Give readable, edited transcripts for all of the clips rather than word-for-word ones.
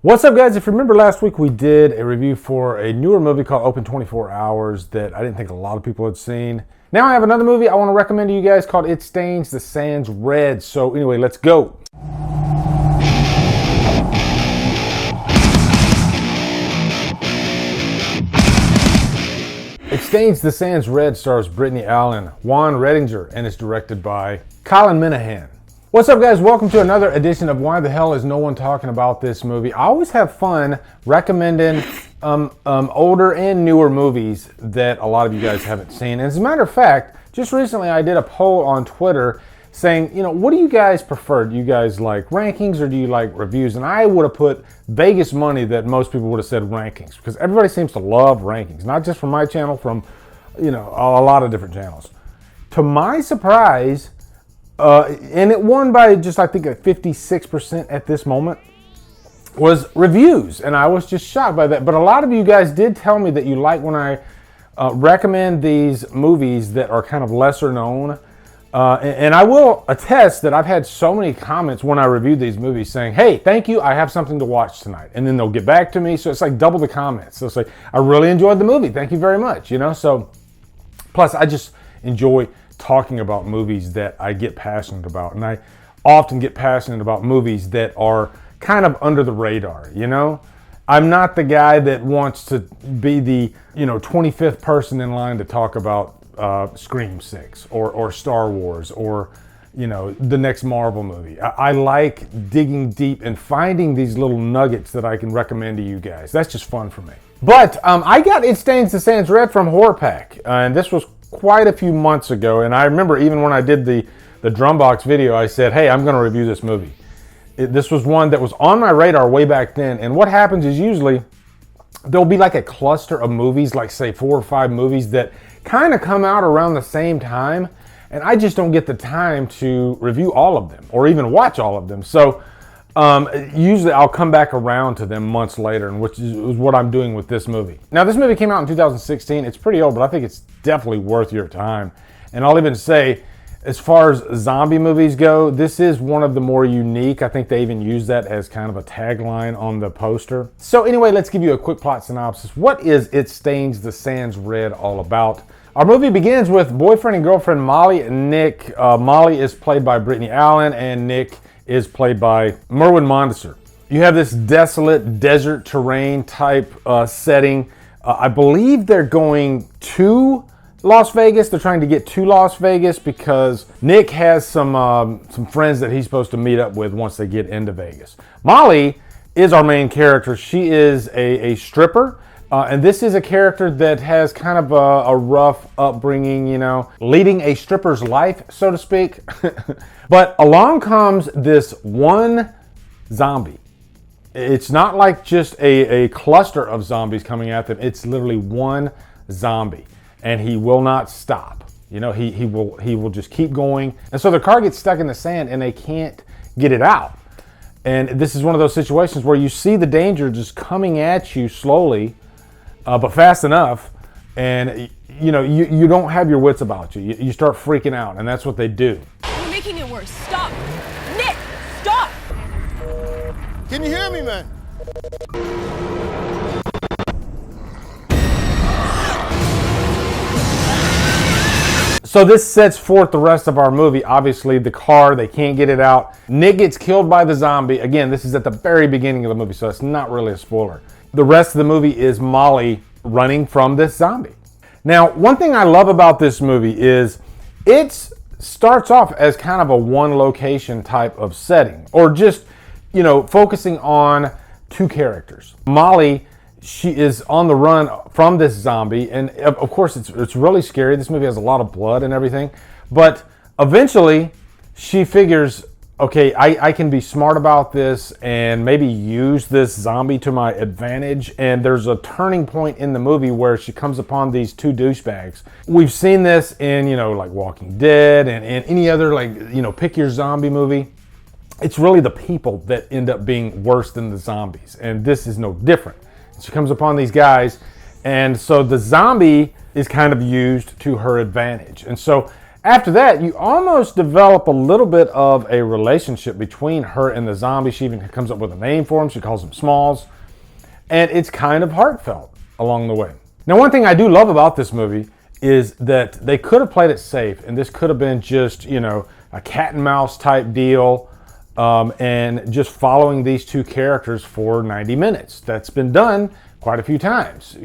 What's up, guys? If you remember last week, we did a review for a newer movie called Open 24 Hours that I didn't think a lot of people had seen. Now I have another movie I want to recommend to you guys called It Stains the Sands Red. So anyway, let's go. It Stains the Sands Red stars Brittany Allen, Juan Redinger, and is directed by Colin Minahan. What's up, guys? Welcome to another edition of Why the Hell Is No One Talking About This Movie. I always have fun recommending older and newer movies that a lot of you guys haven't seen. And as a matter of fact, just recently I did a poll on Twitter saying, what do you guys prefer? Do you guys like rankings or do you like reviews? And I would have put Vegas money that most people would have said rankings, because everybody seems to love rankings, not just from my channel, from a lot of different channels. To my surprise, and it won by just, I think, 56% at this moment, was reviews. And I was just shocked by that. But a lot of you guys did tell me that you like when I recommend these movies that are kind of lesser known. And I will attest that I've had so many comments when I reviewed these movies saying, hey, thank you, I have something to watch tonight. And then they'll get back to me. So it's like double the comments. So it's like, I really enjoyed the movie. Thank you very much. So plus I just enjoy talking about movies that I get passionate about. And I often get passionate about movies that are kind of under the radar, I'm not the guy that wants to be the, 25th person in line to talk about Scream 6 or Star Wars or, the next Marvel movie. I like digging deep and finding these little nuggets that I can recommend to you guys. That's just fun for me. But I got It Stains the Sands Red from HorrorPack, and this was quite a few months ago, and I remember even when I did the Drumbox video, I said, hey, I'm going to review this movie. This was one that was on my radar way back then, and what happens is usually there'll be like a cluster of movies, like say 4 or 5 movies that kind of come out around the same time, and I just don't get the time to review all of them or even watch all of them. So usually I'll come back around to them months later, and which is what I'm doing with this movie. Now, this movie came out in 2016. It's pretty old, but I think it's definitely worth your time. And I'll even say, as far as zombie movies go, this is one of the more unique. I think they even use that as kind of a tagline on the poster. So anyway, let's give you a quick plot synopsis. What is It Stains the Sands Red all about? Our movie begins with boyfriend and girlfriend Molly and Nick. Molly is played by Brittany Allen, and Nick is played by Merwin Mondesir. You have this desolate desert terrain type setting. I believe they're going to Las Vegas. They're trying to get to Las Vegas because Nick has some friends that he's supposed to meet up with once they get into Vegas. Molly is our main character. She is a stripper. And this is a character that has kind of a rough upbringing, leading a stripper's life, so to speak. But along comes this one zombie. It's not like just a cluster of zombies coming at them. It's literally one zombie, and he will not stop. He will just keep going. And so the car gets stuck in the sand, and they can't get it out. And this is one of those situations where you see the danger just coming at you slowly, but fast enough, and you don't have your wits about you. You start freaking out, and that's what they do. You're making it worse. Stop! Nick, stop! Can you hear me, man? So this sets forth the rest of our movie. Obviously, the car, they can't get it out. Nick gets killed by the zombie. Again, this is at the very beginning of the movie, so it's not really a spoiler. The rest of the movie is Molly running from this zombie. Now, one thing I love about this movie is it starts off as kind of a one location type of setting, or just, focusing on 2 characters. Molly, she is on the run from this zombie, and of course it's really scary. This movie has a lot of blood and everything, but eventually she figures, okay, I can be smart about this and maybe use this zombie to my advantage. And there's a turning point in the movie where she comes upon these 2 douchebags. We've seen this in, like Walking Dead and any other, pick your zombie movie. It's really the people that end up being worse than the zombies. And this is no different. She comes upon these guys, and so the zombie is kind of used to her advantage. And so After that, you almost develop a little bit of a relationship between her and the zombie. She even comes up with a name for him. She calls him Smalls. And it's kind of heartfelt along the way. Now, one thing I do love about this movie is that they could have played it safe, and this could have been just, a cat and mouse type deal, and just following these two characters for 90 minutes. That's been done quite a few times.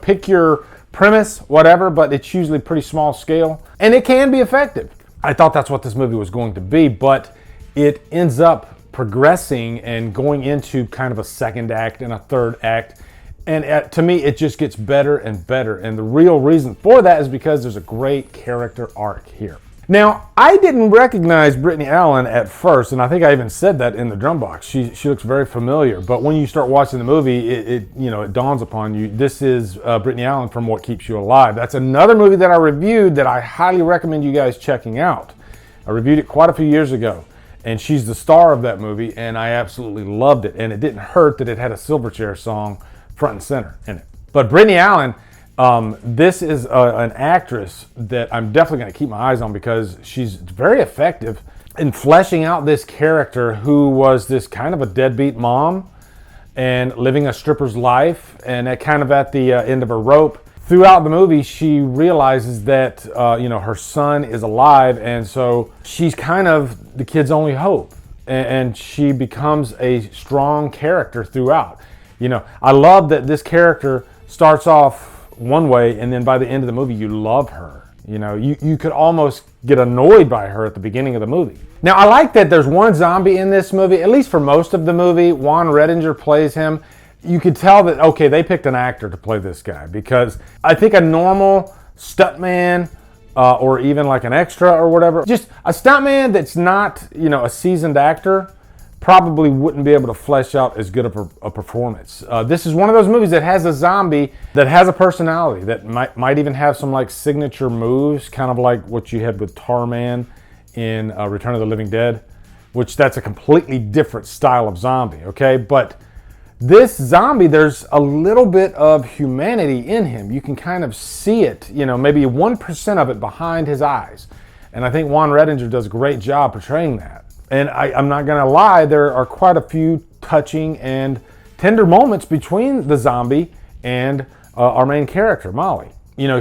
Pick your premise, whatever, but it's usually pretty small scale, and it can be effective. I thought that's what this movie was going to be, but it ends up progressing and going into kind of a second act and a third act. And to me, it just gets better and better. And the real reason for that is because there's a great character arc here. Now, I didn't recognize Brittany Allen at first, and I think I even said that in the drum box. She looks very familiar, but when you start watching the movie, it dawns upon you, this is Brittany Allen from What Keeps You Alive. That's another movie that I reviewed that I highly recommend you guys checking out. I reviewed it quite a few years ago, and she's the star of that movie, and I absolutely loved it. And it didn't hurt that it had a Silverchair song front and center in it. But Brittany Allen, this is an actress that I'm definitely going to keep my eyes on because she's very effective in fleshing out this character who was this kind of a deadbeat mom and living a stripper's life, and kind of at the end of her rope. Throughout the movie, she realizes that her son is alive, and so she's kind of the kid's only hope, and she becomes a strong character throughout. I love that this character starts off one way, and then by the end of the movie, you love her. You could almost get annoyed by her at the beginning of the movie. Now, I like that there's one zombie in this movie, at least for most of the movie. Juan Redinger plays him. You could tell that, okay, they picked an actor to play this guy, because I think a normal stuntman or even like an extra or whatever, just a stuntman that's not, a seasoned actor, probably wouldn't be able to flesh out as good a performance. This is one of those movies that has a zombie that has a personality, that might even have some like signature moves, kind of like what you had with Tarman in Return of the Living Dead, which that's a completely different style of zombie, okay? But this zombie, there's a little bit of humanity in him. You can kind of see it, maybe 1% of it behind his eyes. And I think Juan Redinger does a great job portraying that. And I'm not going to lie, there are quite a few touching and tender moments between the zombie and our main character, Molly.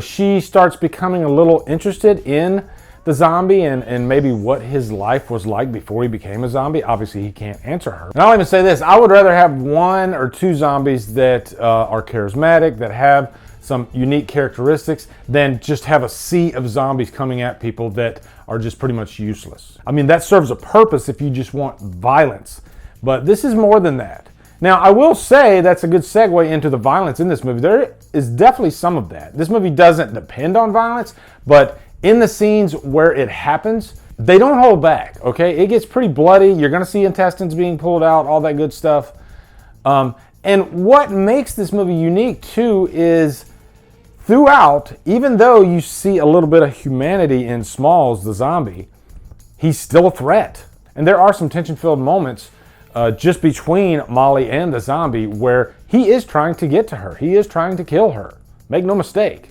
She starts becoming a little interested in the zombie and maybe what his life was like before he became a zombie. Obviously, he can't answer her. And I'll even say this, I would rather have one or two zombies that are charismatic, that have some unique characteristics, than just have a sea of zombies coming at people that are just pretty much useless. I mean, that serves a purpose if you just want violence, but this is more than that. Now, I will say that's a good segue into the violence in this movie. There is definitely some of that. This movie doesn't depend on violence, but in the scenes where it happens, they don't hold back, okay? It gets pretty bloody. You're gonna see intestines being pulled out, all that good stuff. And what makes this movie unique too is throughout, even though you see a little bit of humanity in Smalls, the zombie, he's still a threat. And there are some tension-filled moments just between Molly and the zombie where he is trying to get to her. He is trying to kill her. Make no mistake.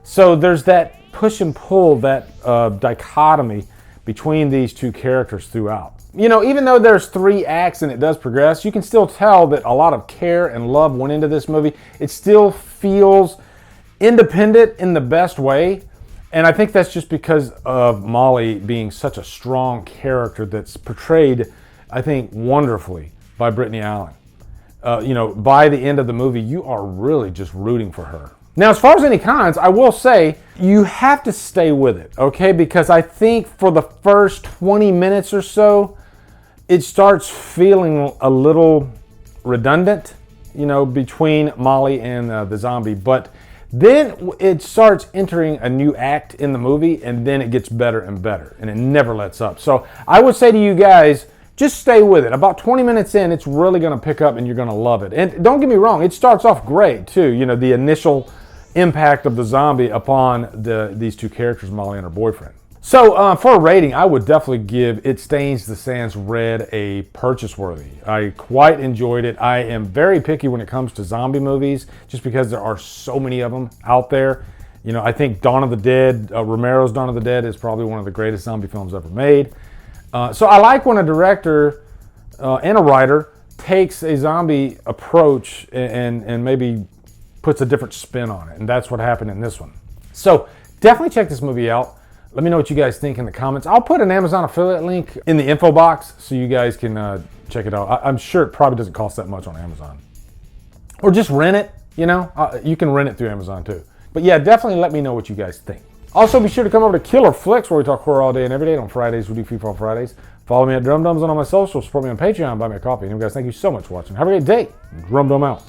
So there's that push and pull, that dichotomy between these two characters throughout. Even though there's 3 acts and it does progress, you can still tell that a lot of care and love went into this movie. It still feels independent in the best way, and I think that's just because of Molly being such a strong character that's portrayed, I think, wonderfully by Brittany Allen. By the end of the movie, you are really just rooting for her. Now, as far as any cons, I will say you have to stay with it, okay? Because I think for the first 20 minutes or so, it starts feeling a little redundant, between Molly and the zombie. But then it starts entering a new act in the movie, and then it gets better and better, and it never lets up. So I would say to you guys, just stay with it. About 20 minutes in, it's really going to pick up, and you're going to love it. And don't get me wrong, it starts off great, too. The initial impact of the zombie upon these two characters, Molly and her boyfriend. So for a rating, I would definitely give It Stains the Sands Red a purchase worthy. I quite enjoyed it. I am very picky when it comes to zombie movies, just because there are so many of them out there, You know, I think Dawn of the Dead, Romero's Dawn of the Dead is probably one of the greatest zombie films ever made. So I like when a director and a writer takes a zombie approach and maybe puts a different spin on it. And that's what happened in this one. So definitely check this movie out. Let me know what you guys think in the comments. I'll put an Amazon affiliate link in the info box so you guys can check it out. I'm sure it probably doesn't cost that much on Amazon. Or just rent it, you know. You can rent it through Amazon too. But yeah, definitely let me know what you guys think. Also, be sure to come over to Killer Flicks, where we talk horror all day and every day. On Fridays, we do Free Fall Fridays. Follow me at Drumdums on all my socials. Support me on Patreon. Buy me a coffee. And you guys, thank you so much for watching. Have a great day. Drumdum out.